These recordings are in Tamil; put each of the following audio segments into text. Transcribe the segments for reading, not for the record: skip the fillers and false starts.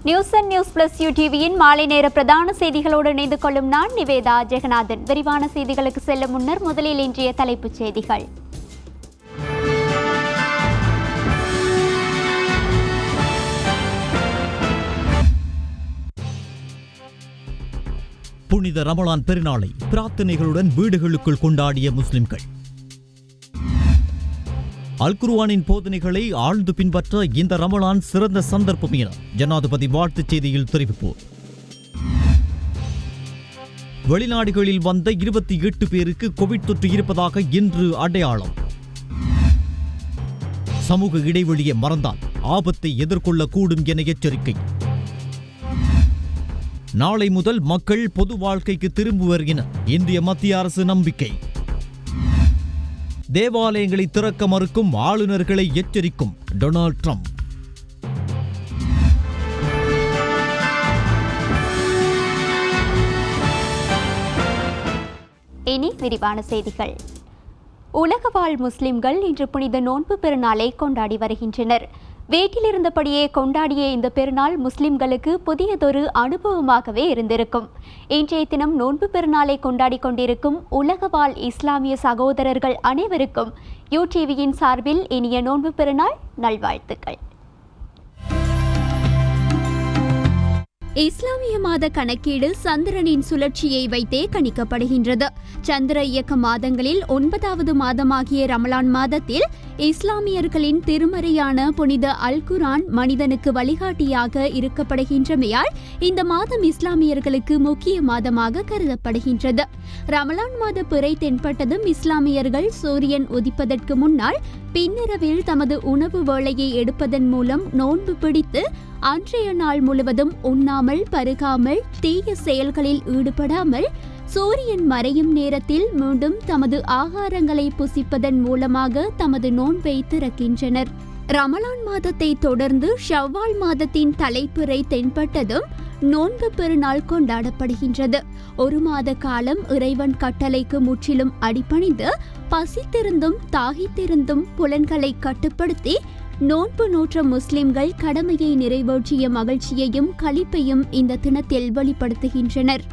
நியூஸ் அண்ட் நியூஸ் பிளஸ் யூடிவியின் மாலை நேர பிரதான செய்திகளோடு இணைந்து கொள்ளும் நான் நிவேதா ஜெகநாதன். விரிவான செய்திகளுக்கு செல்லும் முன்னர் முதலில் இன்றைய தலைப்புச் செய்திகள். புனித ரமலான் பெருநாளை பிரார்த்தனைகளுடன் வீடுகளுக்குள் கொண்டாடிய முஸ்லிம்கள். அல் குர்ஆனின் போதனைகளை ஆழ்ந்து பின்பற்ற இந்த ரமலான் சிறந்த சந்தர்ப்பம் என ஜனாதிபதி வாழ்த்துச் செய்தியில் தெரிவிப்பு. வெளிநாடுகளில் வந்த 28 பேருக்கு கோவிட் தொற்று இருப்பதாக இன்று அடையாளம். சமூக இடைவெளியை மறந்தால் ஆபத்தை எதிர்கொள்ளக்கூடும் என எச்சரிக்கை. நாளை முதல் மக்கள் பொது வாழ்க்கைக்கு திரும்புவர் என இந்திய மத்திய அரசு நம்பிக்கை. தேவாலயங்களை திறக்க மறுக்கும் ஆளுநர்களை எச்சரிக்கும் டொனால்ட் ட்ரம்ப். இனி விரிவான செய்திகள். உலக வாழ் முஸ்லிம்கள் இன்று புனித நோன்பு பெருநாளை கொண்டாடி வருகின்றனர். வீட்டிலிருந்தபடியே கொண்டாடிய இந்த பெருநாள் முஸ்லிம்களுக்கு புதியதொரு அனுபவமாகவே இருந்திருக்கும். இன்றைய தினம் நோன்பு பெருநாளை கொண்டாடி கொண்டிருக்கும் உலக வாழ் இஸ்லாமிய சகோதரர்கள் அனைவருக்கும் யூடிவியின் சார்பில் இனிய நோன்பு பெருநாள் நல்வாழ்த்துக்கள். இஸ்லாமிய மாத கணக்கீடு சந்திரனின் சுழற்சியை வைத்தே கணிக்கப்படுகின்றது. சந்திர இயக்க மாதங்களில் 9வது மாதமாகிய ரமலான் மாதத்தில் இஸ்லாமியர்களின் திருமறையான புனித அல் குர்ஆன் மனிதனுக்கு வழிகாட்டியாக இருக்கப்படுகின்றமையால் இந்த மாதம் இஸ்லாமியர்களுக்கு முக்கிய மாதமாக கருதப்படுகின்றது. ரமலான் மாத பிறை தென்பட்டதும் இஸ்லாமியர்கள் சூரியன் உதிப்பதற்கு முன்னால் பின்னிரவில் தமது உணவு வேளையை எடுப்பதன் மூலம் நோன்பு பிடித்து அன்றைய நாள் முழுவதும் உண்ணாமல் பருகாமல் தீய செயல்களில் ஈடுபடாமல் சூரியன் மறையும் நேரத்தில் மீண்டும் தமது ஆகாரங்களை புசிப்பதன் மூலமாக தமது நோன்பை திறக்கின்றனர். ரமலான் மாதத்தை தொடர்ந்து ஷவ்வால் மாதத்தின் தலைப்பிறை தென்பட்டதும் நோன்பு பெருநாள் கொண்டாடப்படுகின்றது. ஒரு மாத காலம் இறைவன் கட்டளைக்கு முற்றிலும் அடிபணிந்து பசித்திருந்தும் தாகித்திருந்தும் புலன்களை கட்டுப்படுத்தி நோன்பு நூற்ற முஸ்லிம்கள் கடமையை நிறைவேற்றிய மகிழ்ச்சியையும் களிப்பையும் இந்த தினத்தில் வெளிப்படுத்துகின்றனர்.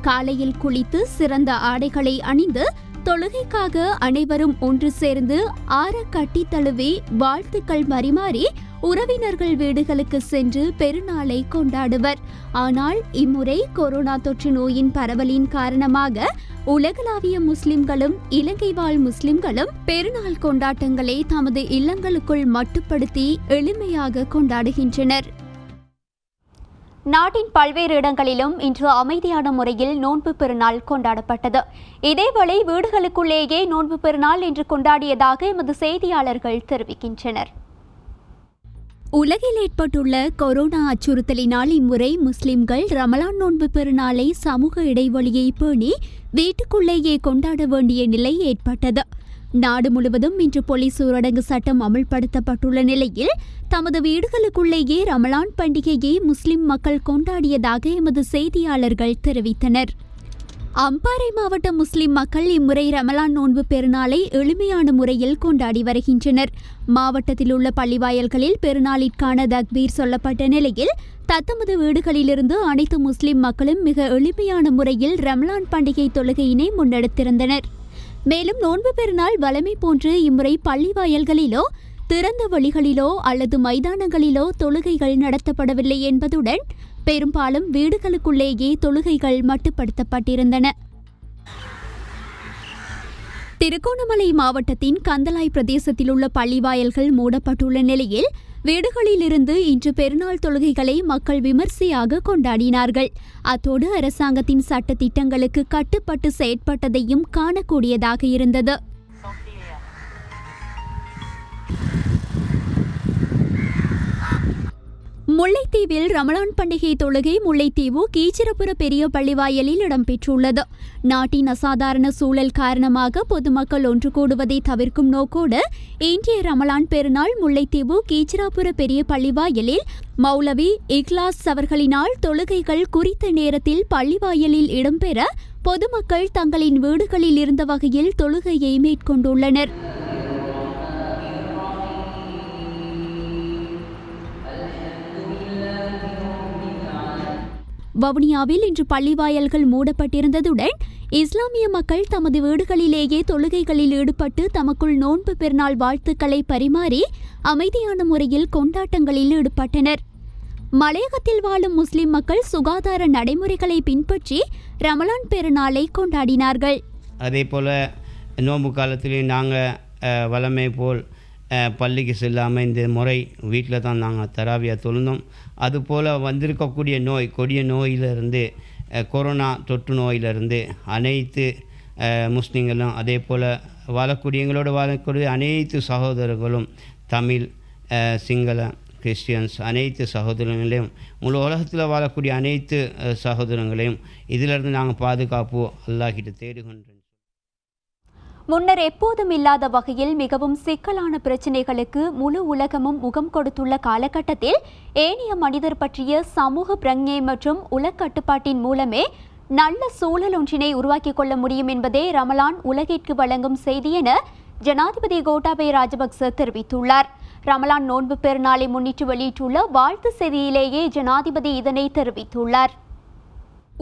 காலையில் குளித்து சிறந்த ஆடைகளை அணிந்து தொழுகைக்காக அனைவரும் ஒன்று சேர்ந்து ஆற கட்டி தழுவி வாழ்த்துக்கள் பரிமாறி உறவினர்கள் வீடுகளுக்கு சென்று பெருநாளை கொண்டாடுவர். ஆனால் இம்முறை கொரோனா தொற்று நோயின் பரவலின் காரணமாக உலகளாவிய முஸ்லிம்களும் இலங்கை வாழ் முஸ்லிம்களும் பெருநாள் கொண்டாட்டங்களை தமது இல்லங்களுக்குள் மட்டுப்படுத்தி எளிமையாக கொண்டாடுகின்றனர். நாட்டின் பல்வேறு இடங்களிலும் இன்று அமைதியான முறையில் நோன்பு பெருநாள் கொண்டாடப்பட்டது. இதேவேளை வீடுகளுக்குள்ளேயே நோன்பு பெருநாள் இன்று கொண்டாடியதாக எமது செய்தியாளர்கள் தெரிவிக்கின்றனர். உலகில் ஏற்பட்டுள்ள கொரோனா அச்சுறுத்தலினால் இம்முறை முஸ்லிம்கள் ரமலான் நோன்பு பெருநாளை சமூக இடைவெளியை பேணி வீட்டுக்குள்ளேயே கொண்டாட வேண்டிய நிலை ஏற்பட்டது. நாடு முழுவதும் இன்று போலீஸ் ஊரடங்கு சட்டம் அமல்படுத்தப்பட்டுள்ள நிலையில் தமது வீடுகளுக்குள்ளேயே ரமலான் பண்டிகையை முஸ்லிம் மக்கள் கொண்டாடியதாக எமது செய்தியாளர்கள் தெரிவித்தனர். அம்பாறை மாவட்ட முஸ்லிம் மக்கள் இம்முறை ரமலான் நோன்பு பெருநாளை எளிமையான முறையில் கொண்டாடி வருகின்றனர். மாவட்டத்தில் உள்ள பள்ளிவாயல்களில் பெருநாளிற்கான தக்பீர் சொல்லப்பட்ட நிலையில் தத்தமது வீடுகளிலிருந்து அனைத்து முஸ்லிம் மக்களும் மிக எளிமையான முறையில் ரமலான் பண்டிகை தொழுகையினை முன்னெடுத்திருந்தனர். மேலும் நோன்பு பெருநாள் வழமை போன்று இம்முறை பள்ளிவாயல்களிலோ திறந்த வழிகளிலோ அல்லது மைதானங்களிலோ தொழுகைகள் நடத்தப்படவில்லை என்பதுடன் பெரும்பாலும் வீடுகளுக்குள்ளேயே தொழுகைகள் மட்டுப்படுத்தப்பட்டிருந்தன. திருகோணமலை மாவட்டத்தின் கந்தளாய் பிரதேசத்தில் உள்ள பள்ளிவாயல்கள் மூடப்பட்டுள்ள நிலையில் வீடுகளிலிருந்து இன்று பெருநாள் தொழுகைகளை மக்கள் விமர்சையாக கொண்டாடினார்கள். அத்தோடு அரசாங்கத்தின் சட்ட திட்டங்களுக்கு கட்டுப்பட்டு செயற்பட்டதையும் காணக்கூடியதாக இருந்தது. முல்லைத்தீவில் ரமலான் பண்டிகை தொழுகை முல்லைத்தீவு கீச்சிரப்புர பெரிய பள்ளிவாயலில் இடம்பெற்றுள்ளது. நாட்டின் அசாதாரண சூழல் காரணமாக பொதுமக்கள் ஒன்று கூடுவதை தவிர்க்கும் நோக்கோடு இன்றைய ரமலான் பெருநாள் முல்லைத்தீவு கீச்சிராப்புர பெரிய பள்ளிவாயலில் மௌலவி இக்லாஸ் அவர்களினால் தொழுகைகள் குறித்த நேரத்தில் பள்ளிவாயலில் இடம்பெற பொதுமக்கள் தங்களின் வீடுகளில் இருந்த வகையில் தொழுகையை மேற்கொண்டுள்ளனர். வவுனியாவில் இன்று பள்ளிவாயல்கள் மூடப்பட்டிருந்ததுடன் இஸ்லாமிய மக்கள் தமது வீடுகளிலேயே தொழுகைகளில் ஈடுபட்டு தமக்குள் நோன்பு பெருநாள் வாழ்த்துக்களை பரிமாறி அமைதியான முறையில் கொண்டாட்டங்களில் ஈடுபட்டனர். மலையகத்தில் வாழும் முஸ்லிம் மக்கள் சுகாதார நடைமுறைகளை பின்பற்றி ரமலான் பெருநாளை கொண்டாடினார்கள். அதே போல் நோன்பு காலத்திலேயும் நாங்கள் வளமை போல் பள்ளிக்கு செல்லாமல் இந்த முறை வீட்டில் தான் நாங்கள் தராவியாக தொழுந்தோம். அதுபோல் வந்திருக்கக்கூடிய நோய், கொடிய நோயிலிருந்து, கொரோனா தொற்று நோயிலிருந்து அனைத்து முஸ்லீம்களும், அதே போல் எங்களோடு வாழக்கூடிய அனைத்து சகோதரர்களும், தமிழ், சிங்கள, கிறிஸ்டியன்ஸ் அனைத்து சகோதரங்களையும், முழு உலகத்தில் வாழக்கூடிய அனைத்து சகோதரங்களையும் இதிலிருந்து நாங்கள் பாதுகாப்பு அல்லாஹ்கிட்ட தேடுகின்றோம். முன்னர் எப்போதும் இல்லாத வகையில் மிகவும் சிக்கலான பிரச்சினைகளுக்கு முழு உலகமும் முகம் கொடுத்துள்ள காலகட்டத்தில் ஏனைய மனிதர் பற்றிய சமூக பிரக்ஞை மற்றும் உலகக்கட்டுப்பாட்டின் மூலமே நல்ல சூழல் ஒன்றினை உருவாக்கிக் கொள்ள முடியும் என்பதே ரமலான் உலகிற்கு வழங்கும் செய்தி என ஜனாதிபதி கோட்டாபய ராஜபக்ச தெரிவித்துள்ளார். ரமலான் நோன்பு பெருநாளை முன்னிட்டு வெளியிட்டுள்ள வாழ்த்து செய்தியிலேயே ஜனாதிபதி இதனை தெரிவித்துள்ளார்.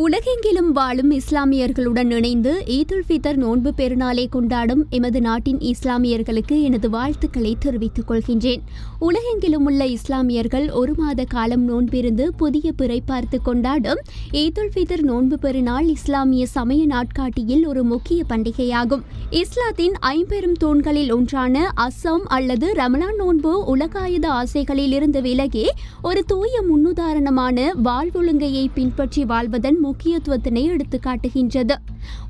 உலகெங்கிலும் வாழும் இஸ்லாமியர்களுடன் இணைந்து ஈத் உல் ஃபித்ர் நோன்பு பெருநாளை கொண்டாடும் எமது நாட்டின் இஸ்லாமியர்களுக்கு எனது வாழ்த்துக்களை தெரிவித்துக் கொள்கின்றேன். உலகெங்கிலும் உள்ள இஸ்லாமியர்கள் ஒரு மாத காலம் நோன்பிருந்து புதிய பிறை பார்த்து கொண்டாடும் ஈத் உல் ஃபித்ர் நோன்பு பெருநாள் இஸ்லாமிய சமய நாட்காட்டியில் ஒரு முக்கிய பண்டிகையாகும். இஸ்லாத்தின் ஐம்பெரும் தூண்களில் ஒன்றான அஸ்ஸம் அல்லது ரமலான் நோன்பு உலகாயுத ஆசைகளில் இருந்து விலகி ஒரு தூய முன்னுதாரணமான வாழ்வொழுங்கையை பின்பற்றி வாழ்வதன் முக்கியத்துவத்தினை எடுத்து காட்டுகின்றது.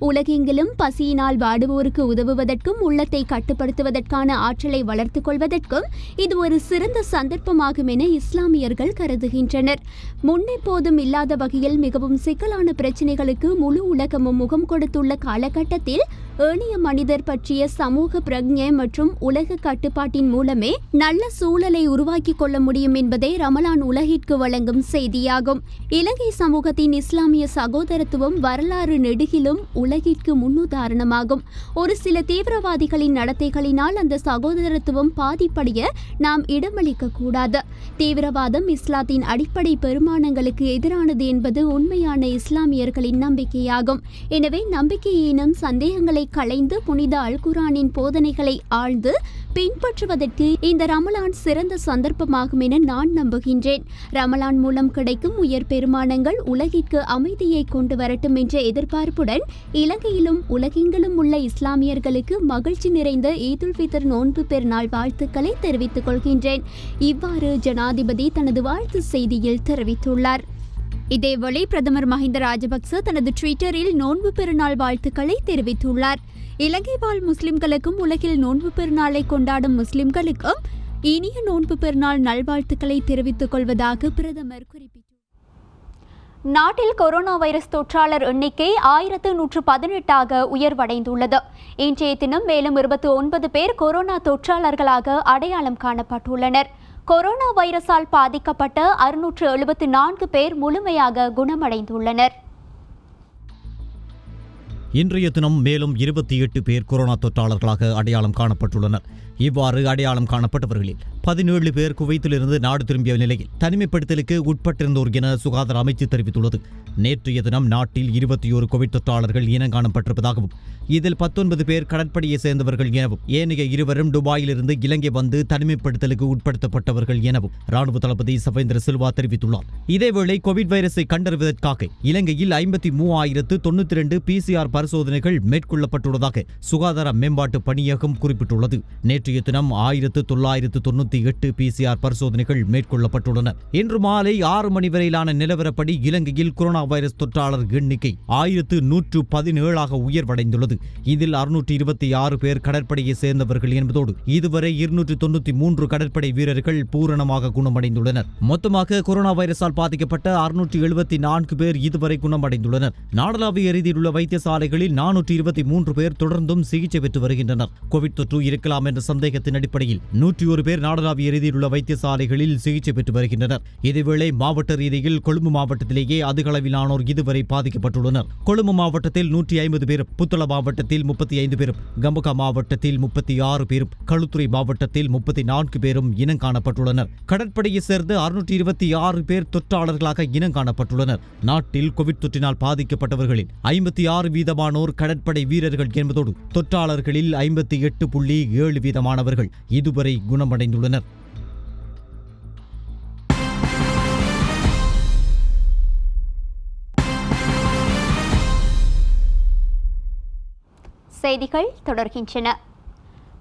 உலகெங்கிலும் பசியினால் வாடுவோருக்கு உதவுவதற்கும் உள்ளத்தை கட்டுப்படுத்துவதற்கான ஆற்றலை வளர்த்துக் கொள்வதற்கும் இது ஒரு சிறந்த சந்தர்ப்பமாகும் என இஸ்லாமியர்கள் கருதுகின்றனர். முன்னெப்போதும் இல்லாத வகையில் மிகவும் சிக்கலான பிரச்சினைகளுக்கு முழு உலகமும் முகம் கொடுத்துள்ள காலகட்டத்தில் ஏனைய மனிதர் பற்றிய சமூக பிரக்ஞை மற்றும் உலக கட்டுப்பாட்டின் மூலமே நல்ல சூழலை உருவாக்கிக் கொள்ள முடியும் என்பதே ரமலான் உலகிற்கு வழங்கும் செய்தியாகும். இலங்கை சமூகத்தின் இஸ்லாமிய சகோதரத்துவம் வரலாறு நெடுகிலும் உலகிற்கு முன்னுதாரணமாகும். ஒரு சில தீவிரவாதிகளின் நடத்தைகளினால் அந்த சகோதரத்துவம் பாதிப்படைய நாம் இடமளிக்க கூடாது. தீவிரவாதம் இஸ்லாத்தின் அடிப்படை பெருமானங்களுக்கு எதிரானது என்பது உண்மையான இஸ்லாமியர்களின் நம்பிக்கையாகும். எனவே நம்பிக்கையினும் சந்தேகங்களை களைந்து புனித அல் குர்ஆனின் போதனைகளை ஆழ்ந்து பின்பற்றுவதற்கு இந்த ரமலான் சிறந்த சந்தர்ப்பமாகும் என நான் நம்புகின்றேன். ரமலான் மூலம் கிடைக்கும் உயர் பெருமானங்கள் உலகிற்கு அமைதியை கொண்டு வரட்டும் என்ற எதிர்பார்ப்புடன் இலங்கையிலும் உலகெங்கிலும் உள்ள இஸ்லாமியர்களுக்கு மகிழ்ச்சி நிறைந்த ஈத் உல் ஃபித்ர் நோன்பு பெருநாள் வாழ்த்துக்களை தெரிவித்துக் கொள்கின்றேன். இவ்வாறு ஜனாதிபதி தனது வாழ்த்து செய்தியில் தெரிவித்துள்ளார். இதேவேளை பிரதமர் மஹிந்த ராஜபக்ச தனது ட்விட்டரில் நோன்பு பெருநாள் வாழ்த்துக்களை தெரிவித்துள்ளார். இலங்கை வாழ் முஸ்லிம்களுக்கும் உலகில் நோன்பு பெருநாளை கொண்டாடும் முஸ்லிம்களுக்கும் இனிய நோன்பு பெருநாள் நல்வாழ்த்துக்களை தெரிவித்துக் கொள்வதாக பிரதமர் குறிப்பிட்டார். நாட்டில் கொரோனா வைரஸ் தொற்றாளர் எண்ணிக்கை 1118 உயர்வடைந்துள்ளது. இன்றைய தினம் மேலும் 29 பேர் கொரோனா தொற்றாளர்களாக அடையாளம் காணப்பட்டுள்ளனர். கொரோனா வைரஸால் பாதிக்கப்பட்ட 674 பேர் முழுமையாக குணமடைந்துள்ளனர். இன்றைய தினம் மேலும் 28 பேர் கொரோனா தொற்றாளர்களாக அடையாளம் காணப்பட்டுள்ளனர். இவ்வாறு அடையாளம் காணப்பட்டவர்களில் 17 பேர் குவைத்திலிருந்து நாடு திரும்பிய நிலையில் தனிமைப்படுத்தலுக்கு உட்பட்டிருந்தோர் என சுகாதார அமைச்சு தெரிவித்துள்ளது. நேற்றைய தினம் நாட்டில் 21 கோவிட் தொற்றாளர்கள் இனம் காணப்பட்டிருப்பதாகவும் இதில் 19 பேர் கடற்படையை சேர்ந்தவர்கள் எனவும் ஏனைய 2 துபாயிலிருந்து இலங்கை வந்து தனிமைப்படுத்தலுக்கு உட்படுத்தப்பட்டவர்கள் எனவும் ராணுவ தளபதி சவேந்திர சில்வா தெரிவித்துள்ளார். இதேவேளை கோவிட் வைரஸை கண்டறிவதற்காக இலங்கையில் 53,092 PCR பரிசோதனைகள் மேற்கொள்ளப்பட்டுள்ளதாக சுகாதார மேம்பாட்டு பணியகம் குறிப்பிட்டுள்ளது. நேற்றைய தினம் 1998 PCR பரிசோதனைகள் மேற்கொள்ளப்பட்டுள்ளன. இன்று மாலை 6 மணி வரையிலான நிலவரப்படி இலங்கையில் கொரோனா வைரஸ் தொற்றாளர் எண்ணிக்கை 1117 உயர்வடைந்துள்ளது. இதில் 626 பேர் கடற்படையை சேர்ந்தவர்கள் என்பதோடு இதுவரை 293 கடற்படை வீரர்கள் பூரணமாக குணமடைந்துள்ளனர். மொத்தமாக கொரோனா வைரஸால் பாதிக்கப்பட்ட 674 பேர் இதுவரை குணமடைந்துள்ளனர். நாடளாவிய ரீதியிலுள்ள வைத்தியசாலைகளில் 423 பேர் தொடர்ந்தும் சிகிச்சை பெற்று வருகின்றனர். கோவிட் தொற்று இருக்கலாம் என்ற சந்தேகத்தின் அடிப்படையில் 101 பேர் நாடளாவிய ரீதியில் உள்ள வைத்தியசாலைகளில் சிகிச்சை பெற்று வருகின்றனர். இதேவேளை மாவட்ட ரீதியில் கொழும்பு மாவட்டத்திலேயே அதிக அளவிலானோர் இதுவரை பாதிக்கப்பட்டுள்ளனர். கொழும்பு மாவட்டத்தில் 150 பேரும், புத்தள மாவட்டத்தில் 35 பேரும், கம்பகா மாவட்டத்தில் 36 பேரும், களுத்துறை மாவட்டத்தில் 34 பேரும் இனம் காணப்பட்டுள்ளனர். கடற்படையை சேர்ந்த 626 பேர் தொற்றாளர்களாக இனம் காணப்பட்டுள்ளனர். நாட்டில் கோவிட் தொற்றினால் பாதிக்கப்பட்டவர்களில் 56% கடற்படை வீரர்கள் என்பதோடு தொற்றாளர்களில் 58.7% இதுவரை குணமடைந்துள்ளனர். செய்திகள் தொடர்கின்றன.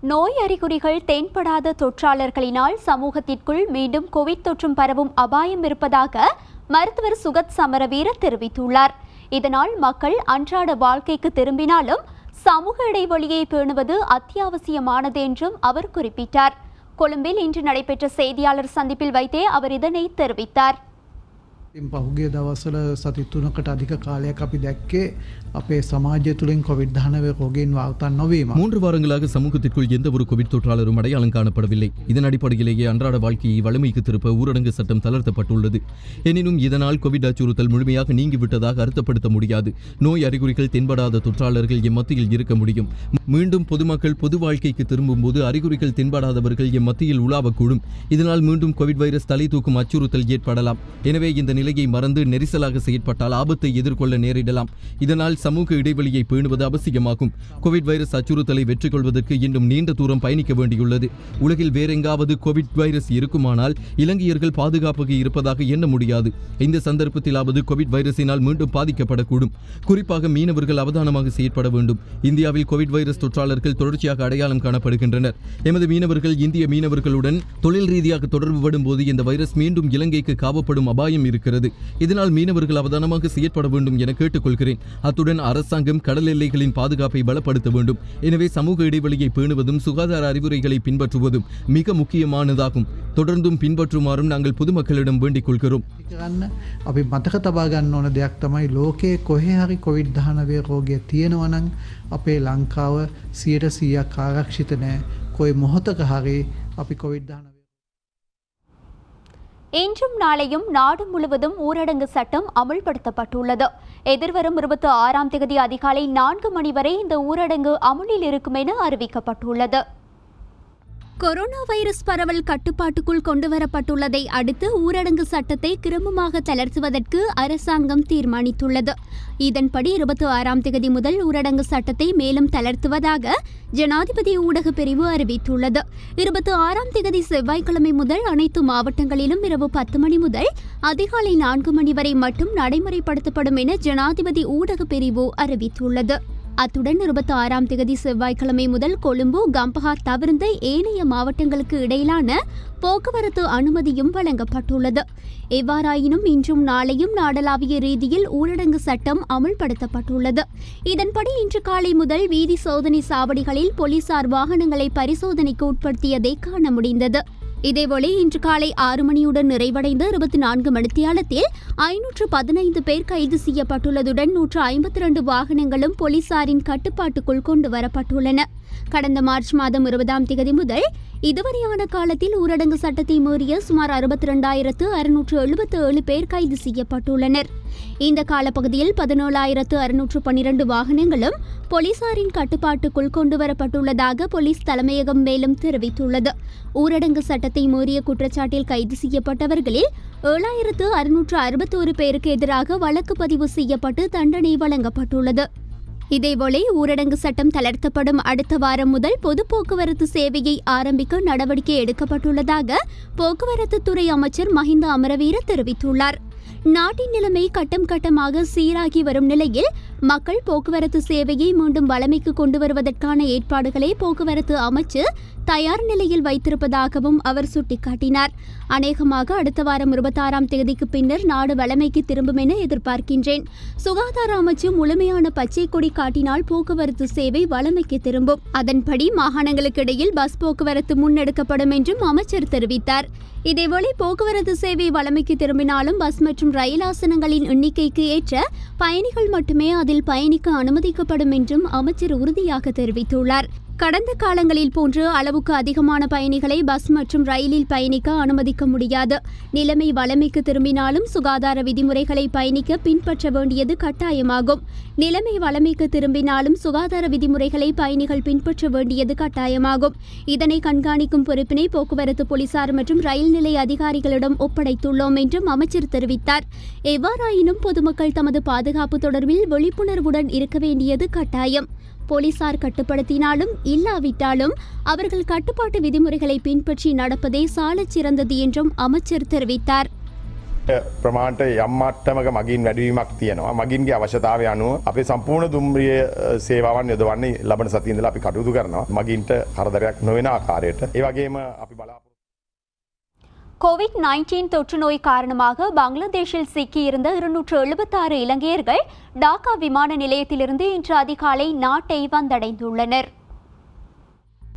நோய் அறிகுறிகள் தென்படாத தொற்றாளர்களினால் சமூகத்திற்குள் மீண்டும் கோவிட் தொற்றும் பரவும் அபாயம் இருப்பதாக மருத்துவர் சுகத் சமரவீர தெரிவித்துள்ளார். இதனால் மக்கள் அன்றாட வாழ்க்கைக்கு திரும்பினாலும் சமூக இடைவெளியை பேணுவது அத்தியாவசியமானது என்றும் அவர் குறிப்பிட்டார். கொழும்பில் இன்று நடைபெற்ற செய்தியாளர் சந்திப்பில் வைத்தே அவர் இதனை தெரிவித்தார். පහුගිය දවස්වල සති 3කට අධික කාලයක් අපි දැක්කේ අපේ සමාජය තුළින් COVID-19 රෝගීන් වාර්තා නොවීම. 3 வாரங்களாக சமூகத்திற்குள் எந்த ஒரு கோவிட் தொற்றாளரும் அடையாளம் காணப்படவில்லை. இதன் அடிப்படையிலேயே அன்றாட வாழ்க்கையை வலிமைக்கு திருப்ப ஊரடங்கு சட்டம் தளர்த்தப்பட்டுள்ளது. எனினும் இதனால் கோவிட் அச்சுறுத்தல் முழுமையாக நீங்கிவிட்டதாக அர்த்தப்படுத்த முடியாது. நோய் அறிகுறிகள் தென்படாத தொற்றாளர்கள் எம்மத்தியில் இருக்க முடியும். மீண்டும் பொதுமக்கள் பொது வாழ்க்கைக்கு திரும்பும் போது அறிகுறிகள் தென்படாதவர்கள் எம்மத்தியில் உலாவக்கூடும். இதனால் மீண்டும் கோவிட் வைரஸ் தலை தூக்கும் அச்சுறுத்தல் ஏற்படலாம். எனவே இந்த நிலையை மறந்து நெரிசலாக செயற்பட்டால் ஆபத்தை எதிர்கொள்ள நேரிடலாம். இதனால் சமூக இடைவெளியை பேணுவது அவசியமாகும். கோவிட் வைரஸ் அச்சுறுத்தலை வெற்றி கொள்வதற்கு இன்னும் நீண்ட தூரம் பயணிக்க வேண்டியுள்ளது. உலகில் வேறெங்காவது கோவிட் வைரஸ் இருக்குமானால் இலங்கையர்கள் பாதுகாப்பாக இருப்பதாக எண்ண முடியாது. இந்த சந்தர்ப்பத்திலாவது கோவிட் வைரஸினால் மீண்டும் பாதிக்கப்படக்கூடும். குறிப்பாக மீனவர்கள் அவதானமாக செயற்பட வேண்டும். இந்தியாவில் கோவிட் வைரஸ் தொற்றாளர்கள் தொடர்ச்சியாக அடையாளம் காணப்படுகின்றனர். எமது மீனவர்கள் இந்திய மீனவர்களுடன் தொழில் ரீதியாக தொடர்புபடும் போது இந்த வைரஸ் மீண்டும் இலங்கைக்கு காவப்படும் அபாயம் இருக்கிறது. இதனால் மீனவர்கள் அவதானமாக செயற்பட வேண்டும் என கேட்டுக்கொள்கிறேன். அத்துடன் அரசாங்கம் கடல் எல்லைகளின் பாதுகாப்பை பலப்படுத்த வேண்டும். எனவே சமூக இடைவெளியை பேணுவதும் சுகாதார அறிவுரைகளை பின்பற்றுவதும் மிக முக்கியமானதாகும். தொடர்ந்தும் பின்பற்றுமாறும் நாங்கள் பொதுமக்களிடம் வேண்டிக் கொள்கிறோம். අපි මතක තබා ගන්න ඕන දෙයක් තමයි ලෝකයේ කොහේ හරි COVID-19 රෝගය තියෙනවා නම් අපේ ලංකාව 100% ආරක්ෂිත නැහැ. කොයි මොහොතක හරි අපි COVID-19 இன்றும் நாளையும் நாடு முழுவதும் ஊரடங்கு சட்டம் அமுல்படுத்தப்பட்டுள்ளது. எதிர்வரும் 26ஆம் தேதி அதிகாலை 4 மணி வரை இந்த ஊரடங்கு அமுலில் இருக்கும் என அறிவிக்கப்பட்டுள்ளது. கொரோனா வைரஸ் பரவல் கட்டுப்பாட்டுக்குள் கொண்டுவரப்பட்டுள்ளதை அடுத்து ஊரடங்கு சட்டத்தை கிரமமாக தளர்த்துவதற்கு அரசாங்கம் தீர்மானித்துள்ளது. இதன்படி 26ஆம் தேதி முதல் ஊரடங்கு சட்டத்தை மேலும் தளர்த்துவதாக ஜனாதிபதி ஊடக பிரிவு அறிவித்துள்ளது. 26ஆம் தேதி செவ்வாய்க்கிழமை முதல் அனைத்து மாவட்டங்களிலும் இரவு 10 மணி முதல் அதிகாலை 4 மணி வரை மட்டும் நடைமுறைப்படுத்தப்படும் என ஜனாதிபதி ஊடக பிரிவு அறிவித்துள்ளது. அத்துடன் 26ஆம் தேதி செவ்வாய்க்கிழமை முதல் கொழும்பு, கம்பஹா தவிர்ந்த ஏனைய மாவட்டங்களுக்கு இடையிலான போக்குவரத்து அனுமதியும் வழங்கப்பட்டுள்ளது. எவ்வாறாயினும் இன்றும் நாளையும் நாடளாவிய ரீதியில் ஊரடங்கு சட்டம் அமுல்படுத்தப்பட்டுள்ளது. இதன்படி இன்று காலை முதல் வீதி சோதனை சாவடிகளில் போலீசார் வாகனங்களை பரிசோதனைக்கு உட்படுத்தியதை காண முடிந்தது. இதேவேளை இன்று காலை 6 மணியுடன் நிறைவடைந்த 24 மணித்தியாலத்தில் 515 பேர் கைது செய்யப்பட்டுள்ளதுடன் 152 வாகனங்களும் போலீசாரின் கட்டுப்பாட்டுக்குள் கொண்டு வரப்பட்டுள்ளன. கடந்த மார்ச் மாதம் 20ஆம் தேதி முதல் இதுவரையான காலத்தில் ஊரடங்கு சட்டத்தை மீறிய சுமார் 62,677 பேர் கைது செய்யப்பட்டுள்ளனர். இந்த காலப்பகுதியில் 17,612 வாகனங்களும் போலீசாரின் கட்டுப்பாட்டுக்குள் கொண்டுவரப்பட்டுள்ளதாக போலீஸ் தலைமையகம் மேலும் தெரிவித்துள்ளது. ஊரடங்கு சட்டத்தை மீறிய குற்றச்சாட்டில் கைது செய்யப்பட்டவர்களில் 7,661 பேருக்கு எதிராக வழக்கு பதிவு செய்யப்பட்டு தண்டனை வழங்கப்பட்டுள்ளது. இதேவேளை ஊரடங்கு சட்டம் தளர்த்தப்படும் அடுத்த வாரம் முதல் பொது போக்குவரத்து சேவையை ஆரம்பிக்க நடவடிக்கை எடுக்கப்பட்டுள்ளதாக போக்குவரத்து துறை அமைச்சர் மஹிந்த அமரவீர தெரிவித்துள்ளார். நாட்டின் நிலைமை கட்டம் கட்டமாக சீராகி வரும் நிலையில் மக்கள் போக்குவரத்து சேவையை மீண்டும் வழமைக்கு கொண்டு வருவதற்கான ஏற்பாடுகளை போக்குவரத்து அமைச்சு தயார் நிலையில் வைத்திருப்பதாகவும் அவர் சுட்டிக்காட்டினார். அநேகமாக அடுத்த வாரம் 26ஆம் தேதிக்கு பின்னர் நாடு வழமைக்கு திரும்பும் என எதிர்பார்க்கின்றேன். சுகாதார அமைச்சு முழுமையான பச்சை கொடி காட்டினால் போக்குவரத்து சேவை வழமைக்கு திரும்பும். அதன்படி மாகாணங்களுக்கு இடையில் பஸ் போக்குவரத்து முன்னெடுக்கப்படும் என்றும் அமைச்சர் தெரிவித்தார். இதேவேளை போக்குவரத்து சேவை வழமைக்கு திரும்பினாலும் பஸ் மற்றும் ரயில் ஆசனங்களின் எண்ணிக்கைக்கு ஏற்ற பயணிகள் மட்டுமே அதில் பயணிக்க அனுமதிக்கப்படும் என்றும் அமைச்சர் உறுதியாக தெரிவித்துள்ளார். கடந்த காலங்களில் போன்று அளவுக்கு அதிகமான பயணிகளை பஸ் மற்றும் ரயிலில் பயணிக்க அனுமதிக்க முடியாது. நிலைமை வழமைக்கு திரும்பினாலும் சுகாதார விதிமுறைகளை பயணிக்க பின்பற்ற வேண்டியது கட்டாயமாகும். நிலைமை வழமைக்கு திரும்பினாலும் சுகாதார விதிமுறைகளை பயணிகள் பின்பற்ற வேண்டியது கட்டாயமாகும். இதனை கண்காணிக்கும் பொறுப்பினை போக்குவரத்து போலீசார் மற்றும் ரயில் நிலைய அதிகாரிகளிடம் ஒப்படைத்துள்ளோம் என்றும் அமைச்சர் தெரிவித்தார். எவ்வாறாயினும் பொதுமக்கள் தமது பாதுகாப்பு தொடர்பில் விழிப்புணர்வுடன் இருக்க வேண்டியது கட்டாயம். போலீசார் கட்டுப்படுத்தினாலும் இல்லாவிட்டாலும் அவர்கள் கட்டுப்பாட்டு விதிமுறைகளை பின்பற்றி நடப்பதே சாலச் சிறந்தது என்றும் அமைச்சர் தெரிவித்தார். ප්‍රමාණයට යම් මට්ටමක මගින් වැඩිවීමක් තියෙනවා. මගින්ගේ අවශ්‍යතාවය අනුව අපේ සම්පූර්ණ දුම්රිය සේවාවන් යොදවන්නේ ලබන සතියේ ඉඳලා අපි කටයුතු කරනවා. මගින්ට කරදරයක් නොවන ආකාරයට. ඒ වගේම අපි බලාපොරොත්තු கோவிட்-19 தொற்று நோய் காரணமாக பங்களாதேஷில் சிக்கியிருந்த 276 இலங்கையர்கள் டாக்கா விமான நிலையத்திலிருந்து இன்று அதிகாலை நாட்டை வந்தடைந்துள்ளனர்.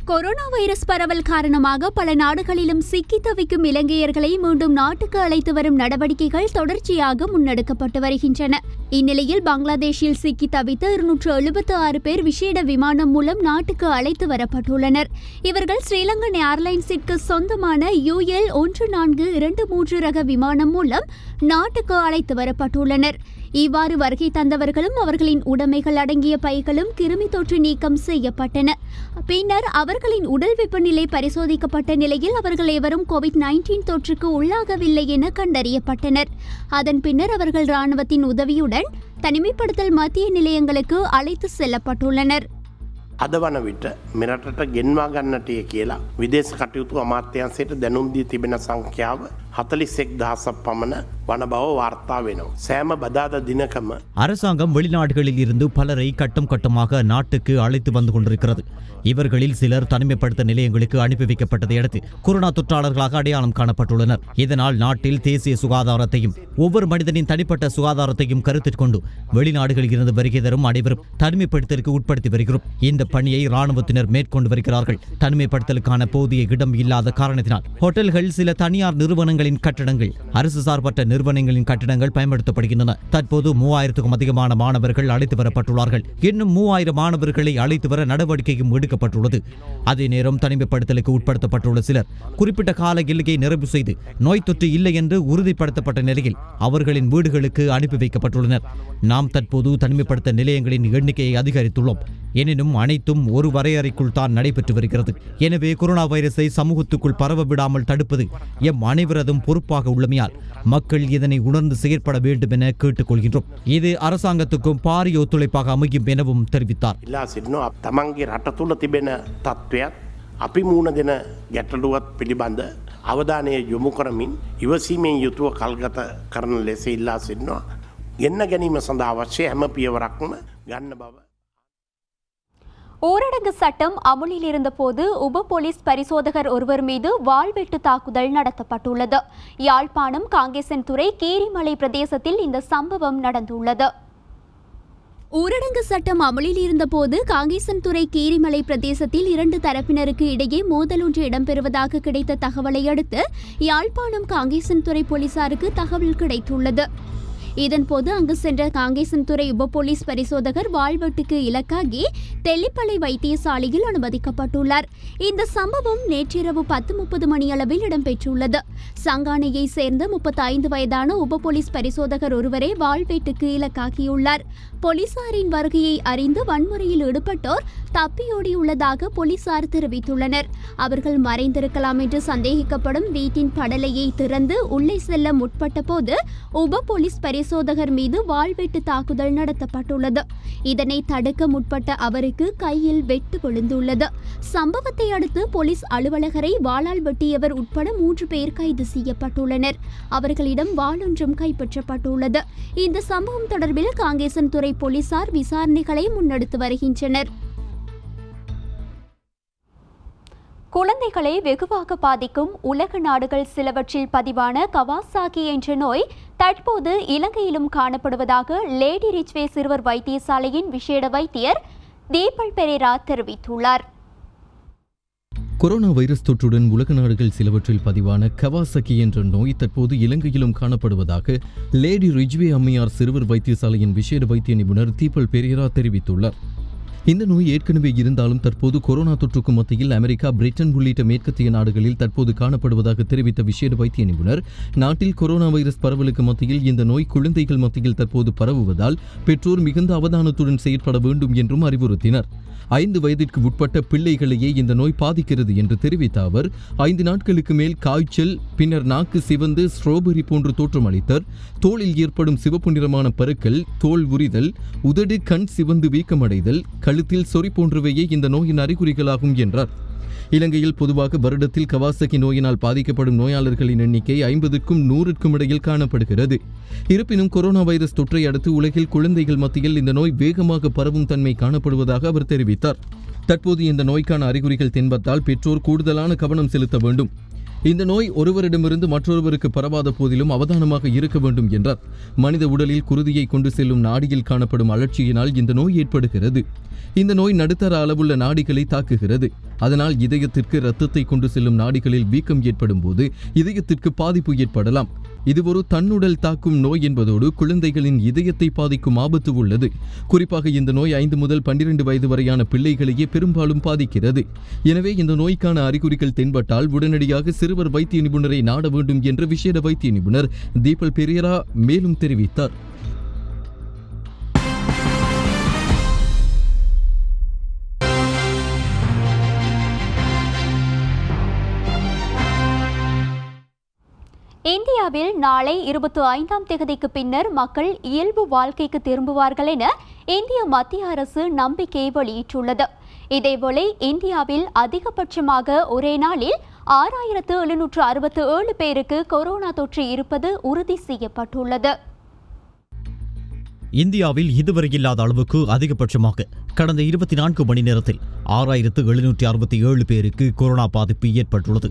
கொரோனா வைரஸ் பரவல் காரணமாக பல நாடுகளிலும் சிக்கி தவிக்கும் இலங்கையர்களை மீண்டும் நாட்டுக்கு அழைத்து வரும் நடவடிக்கைகள் தொடர்ச்சியாக முன்னெடுக்கப்பட்டு வருகின்றன. இந்நிலையில் பங்களாதேஷில் சிக்கி தவித்த 276 பேர் விசேட விமானம் மூலம் நாட்டுக்கு அழைத்து வரப்பட்டுள்ளனர். இவர்கள் ஸ்ரீலங்கன் ஏர்லைன்ஸிற்கு சொந்தமான UL 1423 ரக விமானம் மூலம் நாட்டுக்கு அழைத்து வரப்பட்டுள்ளனர். இவ்வாறு வருகை தந்தவர்களும் அவர்களின் உடைமைகள் அடங்கிய பைகளும் கிருமி தொற்று நீக்கம் செய்யப்பட்டன. பின்னர் அவர்களின் உடல் வெப்பநிலை பரிசோதிக்கப்பட்ட நிலையில் அவர்கள் எவரும் கோவிட்-19 தொற்றுக்கு உள்ளாகவில்லை என கண்டறியப்பட்டனர். அதன் பின்னர் அவர்கள் இராணுவத்தின் உதவியுடன் தனிமைப்படுத்தல் மத்திய நிலையங்களுக்கு அழைத்து செல்லப்பட்டுள்ளனர். අද වන විට මෙරටට ගෙන්වා ගන්නටය කියලා විදේශ කටයුතු අමාත්‍යංශයට දැනුම් දී තිබෙන සංඛ්‍යාව 41,000ක් පමණ වන බව වාර්තා වෙනවා. සෑම බදාද දිනකම அரசாங்கம் வெளிநாடுகளில் இருந்து பலரை கட்டம் கட்டமாக நாட்டுக்கு அழைத்து வந்து கொண்டிருக்கிறது. இவர்களில் சிலர் தனிமைப்படுத்த நிலையங்களுக்கு அனுப்பி வைக்கப்பட்டதை அடுத்து கொரோனா தொற்றாளர்களாக அடையாளம் காணப்பட்டுள்ளனர். இதனால் நாட்டில் தேசிய சுகாதாரத்தையும் ஒவ்வொரு மனிதனின் தனிப்பட்ட சுகாதாரத்தையும் கருத்தில் கொண்டு வெளிநாடுகளில் இருந்து வருகை தரும் அனைவரும் தனிமைப்படுத்தலுக்கு உட்படுத்தி வருகிறோம். இந்த பணியை ராணுவத்தினர் மேற்கொண்டு வருகிறார்கள். தனிமைப்படுத்தலுக்கான போதிய இடம் இல்லாத காரணத்தினால் ஹோட்டல்கள், சில தனியார் நிறுவனங்களின் கட்டடங்கள், அரசு சார்பற்ற நிறுவனங்களின் கட்டடங்கள் பயன்படுத்தப்படுகின்றன. தற்போது 3000க்கும் அதிகமான மாணவர்கள் அழைத்து வரப்பட்டுள்ளார்கள். இன்னும் 3000 மாணவர்களை அழைத்து வர நடவடிக்கையும் எடுக்கப்பட்டுள்ளது. அதே நேரம் தனிமைப்படுத்தலுக்கு உட்படுத்தப்பட்டுள்ள சிலர் குறிப்பிட்ட கால எல்லையை நிறைவு செய்து நோய் தொற்று இல்லை என்று உறுதிப்படுத்தப்பட்ட நிலையில் அவர்களின் வீடுகளுக்கு அனுப்பி வைக்கப்பட்டுள்ளனர். நாம் தற்போது தனிமைப்படுத்த நிலையங்களின் எண்ணிக்கையை அதிகரித்துள்ளோம். எனினும் அனைத்தும் ஒரு வரையறைக்குள் தான் நடைபெற்று வருகிறது. எனவே கொரோனா வைரஸை சமூகத்துக்குள் பரவ விடாமல் தடுப்பது எம் அனைவரதும் பொறுப்பாக உள்ளமையால் மக்கள் இதனை உணர்ந்து செயற்பட வேண்டும் என கேட்டுக்கொள்கின்றோம். இது அரசாங்கத்துக்கும் பாரிய ஒத்துழைப்பாக அமையும் எனவும் தெரிவித்தார். තමන්ගේ රට තුළ තිබෙන තත්ත්වයක් අපි මුණ දෙන ගැටලුවත් පිළිබඳ අවධානය යොමු කරමින් ඉවසීමෙන් යුතුව කල්ගත කරන ලෙස ඉල්ලා සිටිනවා. ගෙන්න ගැනීම සඳහා අවශ්‍ය හැම පියවරක්ම ගන්න බව. ஊரடங்கு சட்டம் அமுலில் இருந்தபோது உப போலீஸ் பரிசோதகர் ஒருவர் மீது வாள்வெட்டு தாக்குதல் நடத்தப்பட்டுள்ளது. யாழ்ப்பாணம் காங்கேசன்துறை கீரிமலை பிரதேசத்தில் இந்த சம்பவம் நடந்துள்ளது. ஊரடங்கு சட்டம் அமலில் இருந்தபோது காங்கேசன்துறை கீரிமலை பிரதேசத்தில் 2 தரப்பினருக்கு இடையே மோதல் ஒன்று இடம்பெறுவதாக கிடைத்த தகவலை அடுத்து யாழ்ப்பாணம் காங்கேசன்துறை போலீசாருக்கு தகவல் கிடைத்துள்ளது. இதன்போது அங்கு சென்ற காங்கேசன்துறை உப போலீஸ் பரிசோதகர் வாழ்வெட்டுக்கு இலக்காகி தெல்லிப்பளை வைத்தியசாலையில் அனுமதிக்கப்பட்டுள்ளார். இந்த சம்பவம் நேற்றிரவு 10:30 மணியளவில் இடம்பெற்றுள்ளது. சங்கானையை சேர்ந்த 35 வயதான உப போலீஸ் பரிசோதகர் ஒருவரே வாழ்வெட்டுக்கு இலக்காகியுள்ளார். போலீசாரின் வருகையை அறிந்து வன்முறையில் ஈடுபட்டோர் தப்பியோடியுள்ளதாக போலீசார் தெரிவித்துள்ளனர். அவர்கள் மறைந்திருக்கலாம் என்று சந்தேகிக்கப்படும் வீட்டின் படலையை திறந்து உள்ளே செல்ல முற்பட்ட போது உப போலீஸ் பரிசோதகர் மீது வாள்வெட்டு தாக்குதல் நடத்தப்பட்டுள்ளது. இதனை தடுக்க முற்பட்ட அவருக்கு கையில் வெட்டு விழுந்துள்ளது. சம்பவத்தை அடுத்து போலீஸ் அலுவலகரை வாளால் வெட்டியவர் உட்பட 3 பேர் கைது செய்யப்பட்டுள்ளனர். அவர்களிடம் வாளொன்றும் கைப்பற்றப்பட்டுள்ளது. இந்த சம்பவம் தொடர்பில் காங்கேசன்துறை போலீசார் விசாரணைகளை முன்னெடுத்து வருகின்றனர். குழந்தைகளை வெகுவாக பாதிக்கும் உலக நாடுகள் சிலவற்றில் பதிவான கவாசாகி என்ற நோய் தற்போது இலங்கையிலும் காணப்படுவதாக லேடி ரிச்வே சிறுவர் வைத்தியசாலையின் விசேட வைத்தியர் தீபல் பெரேரா தெரிவித்துள்ளார். கொரோனா வைரஸ் தொற்றுடன் உலக நாடுகள் சிலவற்றில் பதிவான கவாசகி என்ற நோய் தற்போது இலங்கையிலும் காணப்படுவதாக லேடி ரிஜ்வே அம்மையார் சிறுவர் வைத்தியசாலையின் விசேட வைத்திய நிபுணர் தீபல் பெரேரா தெரிவித்துள்ளார். இந்த நோய் ஏற்கனவே இருந்தாலும் தற்போது கொரோனா தொற்றுக்கு மத்தியில் அமெரிக்கா, பிரிட்டன் உள்ளிட்ட மேற்கத்திய நாடுகளில் தற்போது காணப்படுவதாக தெரிவித்த விசேட வைத்திய நிபுணர், நாட்டில் கொரோனா வைரஸ் பரவலுக்கு மத்தியில் இந்த நோய் குழந்தைகள் மத்தியில் தற்போது பரவுவதால் பெற்றோர் மிகுந்த அவதானத்துடன் செயற்பட வேண்டும் என்றும் அறிவுறுத்தினர். 5 வயதிற்கு உட்பட்ட பிள்ளைகளையே இந்த நோய் பாதிக்கிறது என்று தெரிவித்த அவர், 5 நாட்களுக்கு மேல் காய்ச்சல், பின்னர் நாக்கு சிவந்து ஸ்ட்ராபெரி போன்று தோற்றமளித்தல், தோலில் ஏற்படும் சிவப்பு நிறமான பருக்கள், தோல் உரிதல், உதடு கண் சிவந்து வீக்கமடைதல், கழுத்தில் சொறி போன்றவையே இந்த நோயின் அறிகுறிகளாகும் என்றார். இலங்கையில் பொதுவாக வருடத்தில் கவாசகி நோயினால் பாதிக்கப்படும் நோயாளர்களின் எண்ணிக்கை 50க்கும் 100க்கும் இடையில் காணப்படுகிறது. இருப்பினும் கொரோனா வைரஸ் தொற்றை அடுத்து உலகில் குழந்தைகள் மத்தியில் இந்த நோய் வேகமாக பரவும் தன்மை காணப்படுவதாக அவர் தெரிவித்தார். தற்போது இந்த நோய்க்கான அறிகுறிகள் தென்பட்டால் பெற்றோர் கூடுதலான கவனம் செலுத்த வேண்டும். இந்த நோய் ஒருவரிடமிருந்து மற்றொருவருக்கு பரவாத போதிலும் அவதானமாக இருக்க வேண்டும் என்றார். மனித உடலில் குருதியை கொண்டு செல்லும் நாடியில் காணப்படும் அழற்சியினால் இந்த நோய் ஏற்படுகிறது. இந்த நோய் நடுத்தர அளவுள்ள நாடிகளை தாக்குகிறது. அதனால் இதயத்திற்கு இரத்தத்தை கொண்டு செல்லும் நாடிகளில் வீக்கம் ஏற்படும் போது இதயத்திற்கு பாதிப்பு ஏற்படலாம். இது ஒரு தன்னுடல் தாக்கும் நோய் என்பதோடு குழந்தைகளின் இதயத்தை பாதிக்கும் ஆபத்து உள்ளது. குறிப்பாக இந்த நோய் 5 முதல் 12 வயது வரையான பிள்ளைகளையே பெரும்பாலும் பாதிக்கிறது. எனவே இந்த நோய்க்கான அறிகுறிகள் தென்பட்டால் உடனடியாக சிறுவர் வைத்திய நிபுணரை நாட வேண்டும் என்று விசேட வைத்திய நிபுணர் தீபல் பெரியரா மேலும் தெரிவித்தார். இந்தியாவில் நாளை 25ஆம் தேதிக்கு பின்னர் மக்கள் இயல்பு வாழ்க்கைக்கு திரும்புவார்கள் என இந்திய மத்திய அரசு நம்பிக்கை வெளியிட்டுள்ளது. இதேவேளை இந்தியாவில் அதிகபட்சமாக ஒரே நாளில் 6767 பேருக்கு கொரோனா தொற்று இருப்பது உறுதி செய்யப்பட்டுள்ளது. இந்தியாவில் இதுவரை இல்லாத அளவுக்கு அதிகபட்சமாக கடந்த 24 மணி நேரத்தில் 6767 பேருக்கு கொரோனா பாதிப்பு ஏற்பட்டுள்ளது.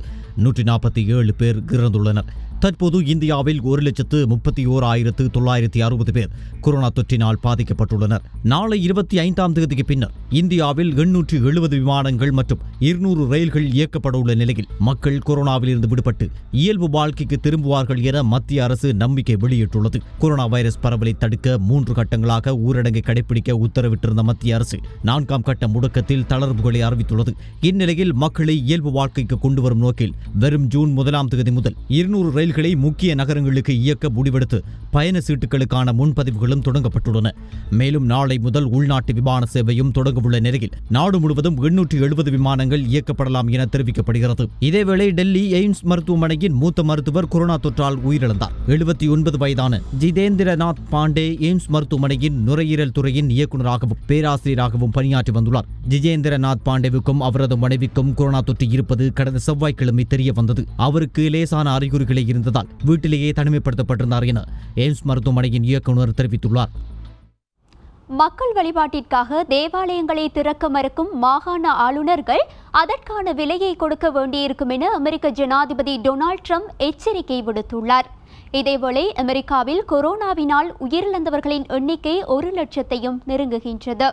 147 பேர் இறந்துள்ளனர். தற்போது இந்தியாவில் 1,31,960 பேர் கொரோனா தொற்றினால் பாதிக்கப்பட்டுள்ளனர். நாளை 25ஆம் தேதிக்கு பின்னர் இந்தியாவில் 870 விமானங்கள் மற்றும் 200 ரயில்கள் இயக்கப்பட உள்ள நிலையில் மக்கள் கொரோனாவில் இருந்து விடுபட்டு இயல்பு வாழ்க்கைக்கு திரும்புவார்கள் என மத்திய அரசு நம்பிக்கை வெளியிட்டுள்ளது. கொரோனா வைரஸ் பரவலை தடுக்க 3 கட்டங்களாக ஊரடங்கை கடைபிடிக்க உத்தரவிட்டிருந்த மத்திய அரசு 4ஆம் கட்ட முடக்கத்தில் தளர்வுகளை அறிவித்துள்ளது. இந்நிலையில் மக்களை இயல்பு வாழ்க்கைக்கு கொண்டு வரும் நோக்கில் வரும் ஜூன் 1ஆம் தேதி முதல் 200 ரயில்களை முக்கிய நகரங்களுக்கு இயக்க முடிவெடுத்து பயண சீட்டுகளுக்கான முன்பதிவுகளும் தொடங்கப்பட்டுள்ளன. மேலும் நாளை முதல் உள்நாட்டு விமான சேவையும் தொடங்கவுள்ள நிலையில் நாடு முழுவதும் 870 விமானங்கள் இயக்கப்படலாம் என தெரிவிக்கப்படுகிறது. இதேவேளை டெல்லி எய்ம்ஸ் மருத்துவமனையின் மூத்த மருத்துவர் கொரோனா தொற்றால் உயிரிழந்தார். 79 வயதான ஜிதேந்திரநாத் பாண்டே எய்ம்ஸ் மருத்துவமனையின் நுரையீரல் துறையின் இயக்குநராகவும் பேராசிரியராகவும் பணியாற்றி வந்துள்ளார். ஜிதேந்திரநாத் பாண்டேவுக்கும் அவரது மனைவிக்கும் கொரோனா தொற்று இருப்பது கடந்த செவ்வாய்க்கிழமை தெரிய வந்தது. அவருக்கு லேசான அறிகுறிகளை இருந்ததால் வீட்டிலேயே தனிமைப்படுத்தப்பட்டிருந்தார் என எய்ம்ஸ் மருத்துவமனையின் இயக்குநர் தெரிவித்துள்ளார். மக்கள் வழிபாட்டிற்காக தேவாலயங்களை திறக்க மறுக்கும் மாகாண ஆளுநர்கள் அதற்கான விலையை கொடுக்க வேண்டியிருக்கும் என அமெரிக்க ஜனாதிபதி டொனால்ட் ட்ரம்ப் எச்சரிக்கை விடுத்துள்ளார். இதேவேளை அமெரிக்காவில் கொரோனாவினால் உயிரிழந்தவர்களின் எண்ணிக்கை 1,00,000ஐயும் நெருங்குகின்றது.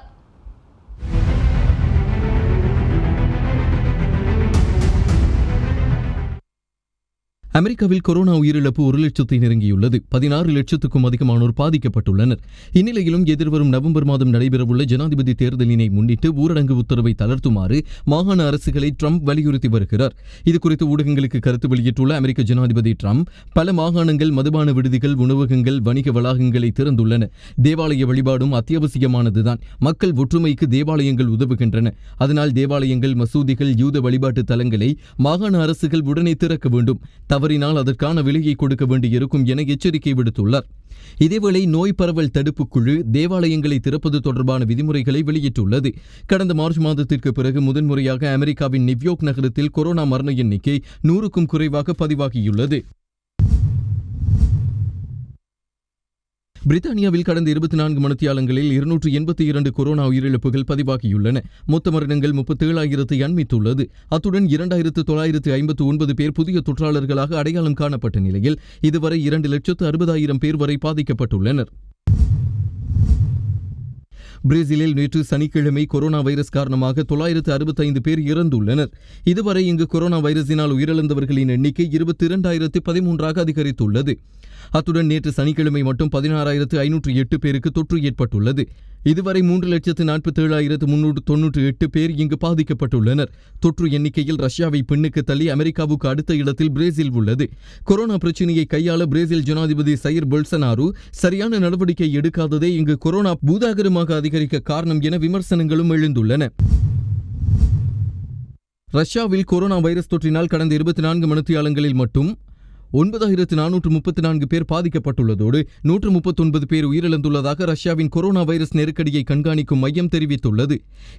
அமெரிக்காவில் கொரோனா உயிரிழப்பு 1,00,000 நெருங்கியுள்ளது. 16 லட்சத்துக்கும் அதிகமானோர் பாதிக்கப்பட்டுள்ளனர். இந்நிலையிலும் எதிர்வரும் நவம்பர் மாதம் நடைபெறவுள்ள ஜனாதிபதி தேர்தலினை முன்னிட்டு ஊரடங்கு உத்தரவை தளர்த்துமாறு மாகாண அரசுகளை ட்ரம்ப் வலியுறுத்தி வருகிறார். இதுகுறித்து ஊடகங்களுக்கு கருத்து வெளியிட்டுள்ள அமெரிக்க ஜனாதிபதி ட்ரம்ப், பல மாகாணங்கள் மதுபான விடுதிகள், உணவகங்கள், வணிக வளாகங்களை திறந்துள்ளன. தேவாலய வழிபாடும் அத்தியாவசியமானதுதான். மக்கள் ஒற்றுமைக்கு தேவாலயங்கள் உதவுகின்றன. அதனால் தேவாலயங்கள், மசூதிகள், யூத வழிபாட்டு தலங்களை மாகாண அரசுகள் உடனே திறக்க வேண்டும். தவறினால் அதற்கான விலையை கொடுக்க வேண்டியிருக்கும் என எச்சரிக்கை விடுத்துள்ளார். இதேவேளை நோய் பரவல் தடுப்பு குழு தேவாலயங்களை திறப்பது தொடர்பான விதிமுறைகளை வெளியிட்டுள்ளது. கடந்த மார்ச் மாதத்திற்கு பிறகு முதன்முறையாக அமெரிக்காவின் நியூயார்க் நகரத்தில் கொரோனா மரண எண்ணிக்கை 100க்கும் குறைவாக பதிவாகியுள்ளது. பிரித்தானியாவில் கடந்த 24 மணித்தியாலங்களில் 282 கொரோனா உயிரிழப்புகள் பதிவாகியுள்ளன. மொத்த மரணங்கள் 37,000 அண்மித்துள்ளது. அத்துடன் 2,959 பேர் புதிய தொற்றாளர்களாக அடையாளம் காணப்பட்ட நிலையில் இதுவரை 2,60,000 பேர் வரை பாதிக்கப்பட்டுள்ளனர். பிரேசிலில் நேற்று சனிக்கிழமை கொரோனா வைரஸ் காரணமாக 965 பேர் இறந்துள்ளனர். இதுவரை இங்கு கொரோனா வைரஸினால் உயிரிழந்தவர்களின் எண்ணிக்கை 22,013 அதிகரித்துள்ளது. அத்துடன் நேற்று சனிக்கிழமை மட்டும் 16,508 பேருக்கு தொற்று ஏற்பட்டுள்ளது. இதுவரை 3,47,398 பேர் இங்கு பாதிக்கப்பட்டுள்ளனர். தொற்று எண்ணிக்கையில் ரஷ்யாவை பின்னுக்கு தள்ளி அமெரிக்காவுக்கு அடுத்த இடத்தில் பிரேசில் உள்ளது. கொரோனா பிரச்சினையை கையாள பிரேசில் ஜனாதிபதி சைர் பொல்சனாரு சரியான நடவடிக்கை எடுக்காததே இங்கு கொரோனா பூதாகரமாக அதிகரிக்க காரணம் என விமர்சனங்களும் எழுந்துள்ளன. ரஷ்யாவில் கொரோனா வைரஸ் தொற்றினால் கடந்த 24 மணித்தியாலங்களில் மட்டும் 9,434 பேர் பாதிக்கப்பட்டுள்ளதோடு 139 பேர் உயிரிழந்துள்ளதாக ரஷ்யாவின் கொரோனா வைரஸ் நெருக்கடியை கண்காணிக்கும் மையம் தெரிவித்துள்ளது.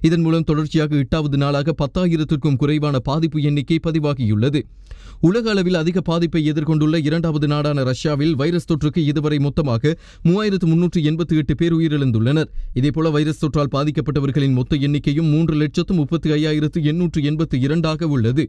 இதன் மூலம் தொடர்ச்சியாக 8வது நாளாக 10,000க்கும் குறைவான பாதிப்பு எண்ணிக்கை பதிவாகியுள்ளது. உலக அளவில் அதிக பாதிப்பை எதிர்கொண்டுள்ள 2வது நாடான ரஷ்யாவில் வைரஸ் தொற்றுக்கு இதுவரை மொத்தமாக 3,388 பேர் உயிரிழந்துள்ளனர். இதேபோல வைரஸ் தொற்றால் பாதிக்கப்பட்டவர்களின் மொத்த எண்ணிக்கையும் 3,35,882 உள்ளது.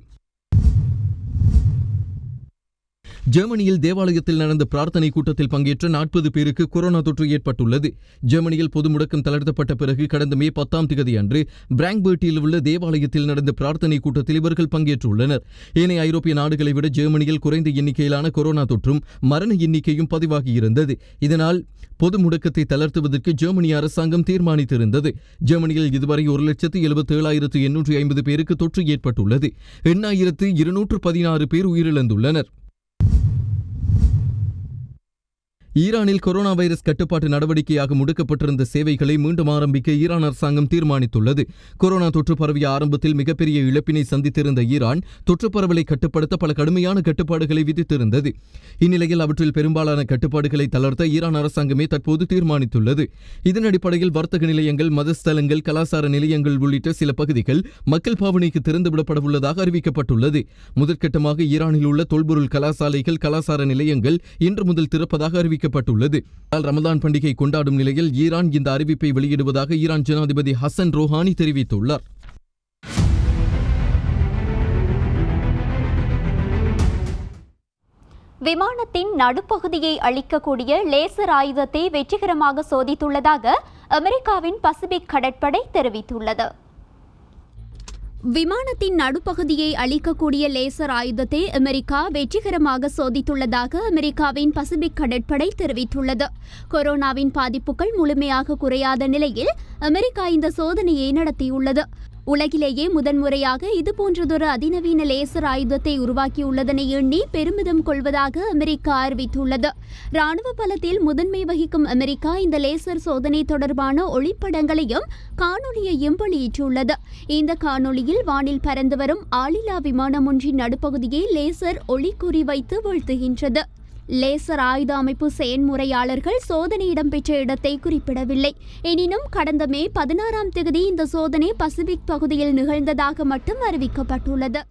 ஜெர்மனியில் தேவாலயத்தில் நடந்த பிரார்த்தனை கூட்டத்தில் பங்கேற்ற 40 பேருக்கு கொரோனா தொற்று ஏற்பட்டுள்ளது. ஜெர்மனியில் பொது முடக்கம் தளர்த்தப்பட்ட பிறகு கடந்த மே 10ஆம் தேதி அன்று பிராங்க்பர்ட்டில் உள்ள தேவாலயத்தில் நடந்த பிரார்த்தனை கூட்டத்தில் இவர்கள் பங்கேற்றுள்ளனர். ஏனைய ஐரோப்பிய நாடுகளை விட ஜெர்மனியில் குறைந்த எண்ணிக்கையிலான கொரோனா தொற்றும் மரண எண்ணிக்கையும் பதிவாகியிருந்தது. இதனால் பொது முடக்கத்தை தளர்த்துவதற்கு ஜெர்மனி அரசாங்கம் தீர்மானித்திருந்தது. ஜெர்மனியில் இதுவரை 1,77,850 பேருக்கு தொற்று ஏற்பட்டுள்ளது. 8,216 பேர் உயிரிழந்துள்ளனர். ஈரானில் கொரோனா வைரஸ் கட்டுப்பாட்டு நடவடிக்கையாக முடக்கப்பட்டிருந்த சேவைகளை மீண்டும் ஆரம்பிக்க ஈரான் அரசாங்கம் தீர்மானித்துள்ளது. கொரோனா தொற்று பரவிய ஆரம்பத்தில் மிகப்பெரிய இழப்பினை சந்தித்திருந்த ஈரான் தொற்று பரவலை கட்டுப்படுத்த பல கடுமையான கட்டுப்பாடுகளை விதித்திருந்தது. இந்நிலையில் அவற்றில் பெரும்பாலான கட்டுப்பாடுகளை தளர்த்த ஈரான் அரசாங்கமே தற்போது தீர்மானித்துள்ளது. இதன் அடிப்படையில் வர்த்தக நிலையங்கள், மதஸ்தலங்கள், கலாசார நிலையங்கள் உள்ளிட்ட சில பகுதிகள் மக்கள் பாவனைக்கு திறந்துவிடப்பட உள்ளதாக அறிவிக்கப்பட்டுள்ளது. முதற்கட்டமாக ஈரானில் உள்ள தொல்பொருள் கலாசாலைகள், கலாசார நிலையங்கள் இன்று முதல் திறப்பதாக அறிவிக்கப்பட்டுள்ளது. ரமலான் பண்டிகை கொண்டாடும் நிலையில் ஈரான் இந்த அறிவிப்பை வெளியிடுவதாக ஈரான் ஜனாதிபதி ஹசன் ரோஹானி தெரிவித்துள்ளார். விமானத்தின் நடுப்பகுதியை அழிக்கக்கூடிய லேசர் ஆயுதத்தை வெற்றிகரமாக சோதித்துள்ளதாக அமெரிக்காவின் பசிபிக் கடற்படை தெரிவித்துள்ளது. விமானத்தின் நடுப்பகுதியை அழிக்கக்கூடிய லேசர் ஆயுதத்தை அமெரிக்கா வெற்றிகரமாக சோதித்துள்ளதாக அமெரிக்காவின் பசிபிக் கடற்படை தெரிவித்துள்ளது. கொரோனாவின் பாதிப்புகள் முழுமையாக குறையாத நிலையில் அமெரிக்கா இந்த சோதனையை நடத்தியுள்ளது. உலகிலேயே முதன்முறையாக இதுபோன்றதொரு அதிநவீன லேசர் ஆயுதத்தை உருவாக்கியுள்ளதனை எண்ணி பெருமிதம் கொள்வதாக அமெரிக்கா அறிவித்துள்ளது. ராணுவ பலத்தில் முதன்மை வகிக்கும் அமெரிக்கா இந்த லேசர் சோதனை தொடர்பான ஒளிப்படங்களையும் காணொலியையும் வெளியிட்டுள்ளது. இந்த காணொலியில் வானில் பறந்து வரும் ஆளில்லா விமானம் ஒன்றின் நடுப்பகுதியை லேசர் ஒளி குறிவைத்து வீழ்த்துகின்றது. லேசர் ஆயுத அமைப்பு செயன்முறையாளர்கள் சோதனை இடம்பெற்ற இடத்தை குறிப்பிடவில்லை. எனினும் கடந்த மே 16ஆம் தேதி இந்த சோதனை பசிபிக் பகுதியில் நிகழ்ந்ததாக மட்டும் அறிவிக்கப்பட்டுள்ளது.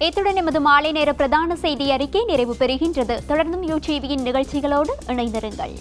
இத்துடன் எமது மாலை நேர பிரதான செய்தி அறிக்கை நிறைவு பெறுகின்றது. தொடர்ந்தும் யூடிவியின் நிகழ்ச்சிகளோடு இணைந்திருங்கள்.